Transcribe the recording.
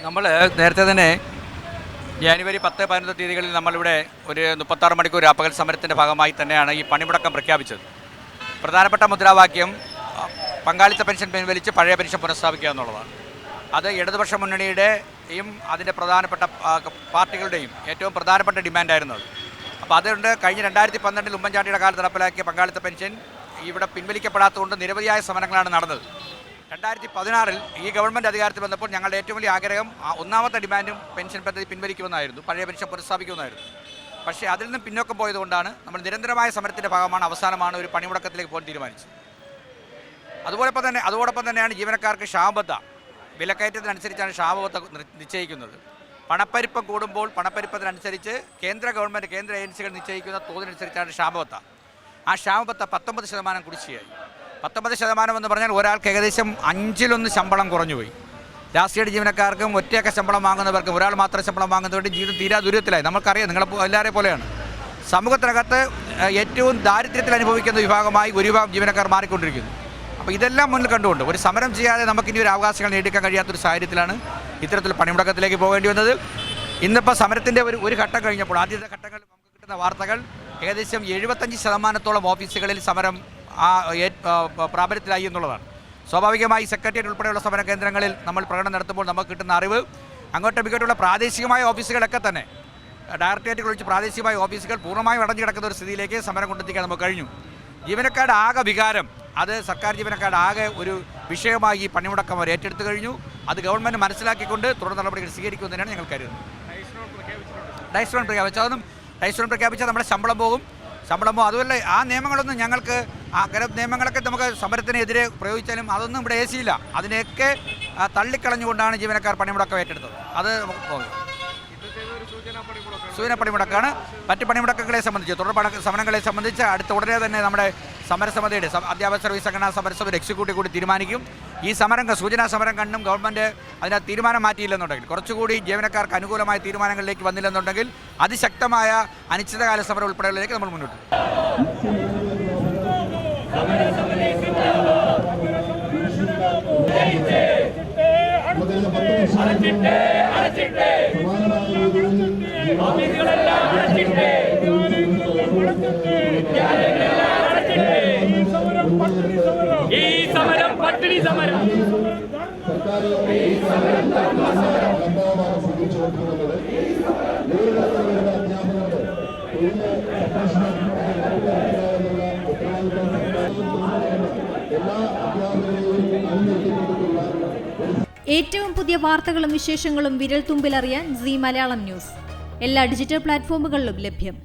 നമ്മൾ നേരത്തെ തന്നെ ജനുവരി 10-11 തീയതികളിൽ നമ്മളിവിടെ ഒരു 36 മണിക്കൂർ പകൽ സമരത്തിൻ്റെ ഭാഗമായി തന്നെയാണ് ഈ പണിമുടക്കം പ്രഖ്യാപിച്ചത്. പ്രധാനപ്പെട്ട മുദ്രാവാക്യം പങ്കാളിത്ത പെൻഷൻ പിൻവലിച്ച് പഴയ പെൻഷൻ പുനഃസ്ഥാപിക്കുക എന്നുള്ളതാണ്. അത് ഇടതുപക്ഷ മുന്നണിയുടെയും അതിൻ്റെ പ്രധാനപ്പെട്ട പാർട്ടികളുടെയും ഏറ്റവും പ്രധാനപ്പെട്ട ഡിമാൻഡായിരുന്നു അത്. അപ്പോൾ അതുകൊണ്ട് കഴിഞ്ഞ 2012 ഉമ്മൻചാണ്ടിയുടെ കാലത്ത് നടപ്പിലാക്കിയ പങ്കാളിത്ത പെൻഷൻ ഇവിടെ പിൻവലിക്കപ്പെടാത്തതുകൊണ്ട് നിരവധിയായ സമരങ്ങളാണ് നടന്നത്. 2016 ഈ ഗവൺമെൻറ് അധികാരത്തിൽ വന്നപ്പോൾ ഞങ്ങളുടെ ഏറ്റവും വലിയ ആഗ്രഹം ഒന്നാമത്തെ ഡിമാൻഡും പെൻഷൻ പദ്ധതി പിൻവലിക്കുമെന്നായിരുന്നു, പഴയ പെൻഷൻ പുനഃസ്ഥാപിക്കുമെന്നായിരുന്നു. പക്ഷേ അതിൽ നിന്നും പിന്നോക്കം പോയതുകൊണ്ടാണ് നമ്മൾ നിരന്തരമായ സമരത്തിൻ്റെ ഭാഗമാണ് അവസാനമാണ് ഒരു പണിമുടക്കത്തിലേക്ക് പോകാൻ തീരുമാനിച്ചത്. അതോടൊപ്പം തന്നെയാണ് ജീവനക്കാർക്ക് ക്ഷാമബത്ത വിലക്കയറ്റത്തിനനുസരിച്ചാണ് ക്ഷാമബത്ത നിശ്ചയിക്കുന്നത്. പണപ്പെരുപ്പം കൂടുമ്പോൾ പണപ്പെരുപ്പത്തിനനുസരിച്ച് കേന്ദ്ര ഏജൻസികൾ നിശ്ചയിക്കുന്ന തോതിനനുസരിച്ചാണ് ക്ഷാമബത്ത. ആ ക്ഷാമബത്ത 19% കുടിശ്ശികയായി. 19% എന്ന് പറഞ്ഞാൽ ഒരാൾക്ക് ഏകദേശം 1/5 ശമ്പളം കുറഞ്ഞുപോയി. രാഷ്ട്രീയ ജീവനക്കാർക്കും ഒറ്റയൊക്കെ ശമ്പളം വാങ്ങുന്നവർക്കും ഒരാൾ മാത്രം ശമ്പളം വാങ്ങുന്നവരുടെ ജീവിതം തീരാ ദുരിതത്തിലായി. നമുക്കറിയാം, നിങ്ങളെ എല്ലാവരെയും പോലെയാണ്. സമൂഹത്തിനകത്ത് ഏറ്റവും ദാരിദ്ര്യത്തിൽ അനുഭവിക്കുന്ന വിഭാഗമായി ഒരു വിഭാഗം ജീവനക്കാർ മാറിക്കൊണ്ടിരിക്കുന്നു. അപ്പോൾ ഇതെല്ലാം മുന്നിൽ കണ്ടുകൊണ്ട് ഒരു സമരം ചെയ്യാതെ നമുക്കിനി ഒരു അവകാശങ്ങൾ നേടിയെടുക്കാൻ കഴിയാത്തൊരു സാഹചര്യത്തിലാണ് ഇത്തരത്തിൽ പണിമുടക്കത്തിലേക്ക് പോകേണ്ടി വന്നത്. ഇന്നിപ്പോൾ സമരത്തിൻ്റെ ഒരു ഘട്ടം കഴിഞ്ഞപ്പോൾ ആദ്യത്തെ ഘട്ടങ്ങളിൽ നമുക്ക് കിട്ടുന്ന വാർത്തകൾ ഏകദേശം 75% ഓഫീസുകളിൽ സമരം പ്രാബല്യത്തിലായി എന്നുള്ളതാണ്. സ്വാഭാവികമായി സെക്രട്ടേറിയറ്റ് ഉൾപ്പെടെയുള്ള സമര കേന്ദ്രങ്ങളിൽ നമ്മൾ പ്രകടനം നടത്തുമ്പോൾ നമുക്ക് കിട്ടുന്ന അറിവ് അങ്ങോട്ടുള്ള പ്രാദേശികമായ ഓഫീസുകളൊക്കെ തന്നെ ഡയറക്ടറേറ്റുകൾ ഒഴിച്ച് പ്രാദേശികമായ ഓഫീസുകൾ പൂർണ്ണമായും അടഞ്ഞു കിടക്കുന്ന ഒരു സ്ഥിതിയിലേക്ക് സമരം കൊണ്ടെത്തിക്കാൻ നമുക്ക് കഴിഞ്ഞു. ജീവനക്കാരുടെ ആകെ വികാരം, അത് സർക്കാർ ജീവനക്കാരുടെ ആകെ ഒരു വിഷയമായി ഈ പണിമുടക്കം അവർ ഏറ്റെടുത്തു കഴിഞ്ഞു. അത് ഗവൺമെൻറ് മനസ്സിലാക്കിക്കൊണ്ട് തുടർ നടപടികൾ സ്വീകരിക്കുമെന്നാണ് ഞങ്ങൾ കരുതുന്നത്. ഡൈസ്ലോൺ പ്രഖ്യാപിച്ചാൽ നമ്മുടെ ശമ്പളം പോകും. അതുമല്ല, ആ നിയമങ്ങളൊന്നും ഞങ്ങൾക്ക് നിയമങ്ങളൊക്കെ നമുക്ക് സമരത്തിനെതിരെ പ്രയോഗിച്ചാലും അതൊന്നും ഇവിടെ ഏസിയില്ല. അതിനെയൊക്കെ തള്ളിക്കളഞ്ഞുകൊണ്ടാണ് ജീവനക്കാർ പണിമുടക്കം ഏറ്റെടുത്തത്. അത് നമുക്ക് പോകും. സൂചന പണിമുടക്കാണ്. മറ്റ് പണിമുടക്കങ്ങളെ സംബന്ധിച്ച് തുടർ സമരങ്ങളെ സംബന്ധിച്ച് ഉടനെ തന്നെ നമ്മുടെ സമരസമിതിയുടെ അധ്യാപക സർവീസ് സംഘടനാ സമരസമിതി എക്സിക്യൂട്ടീവ് കൂടി തീരുമാനിക്കും. ഈ സൂചനാ സമരം കണ്ടും ഗവൺമെൻറ് അതിനകത്ത് തീരുമാനം മാറ്റിയില്ലെന്നുണ്ടെങ്കിൽ, കുറച്ചുകൂടി ജീവനക്കാർക്ക് അനുകൂലമായ തീരുമാനങ്ങളിലേക്ക് വന്നില്ലെന്നുണ്ടെങ്കിൽ അതിശക്തമായ അനിശ്ചിതകാല സമരം ഉൾപ്പെടെയുള്ളതിലേക്ക് നമ്മൾ മുന്നോട്ട് ഈ സമരം പട്ടിണി സമരം. ഏറ്റവും പുതിയ വാർത്തകളും വിശേഷങ്ങളും വിരൽ തുമ്പിലറിയാൻ സീ മലയാളം ന്യൂസ് എല്ലാ ഡിജിറ്റൽ പ്ലാറ്റ്ഫോമുകളിലും ലഭ്യം.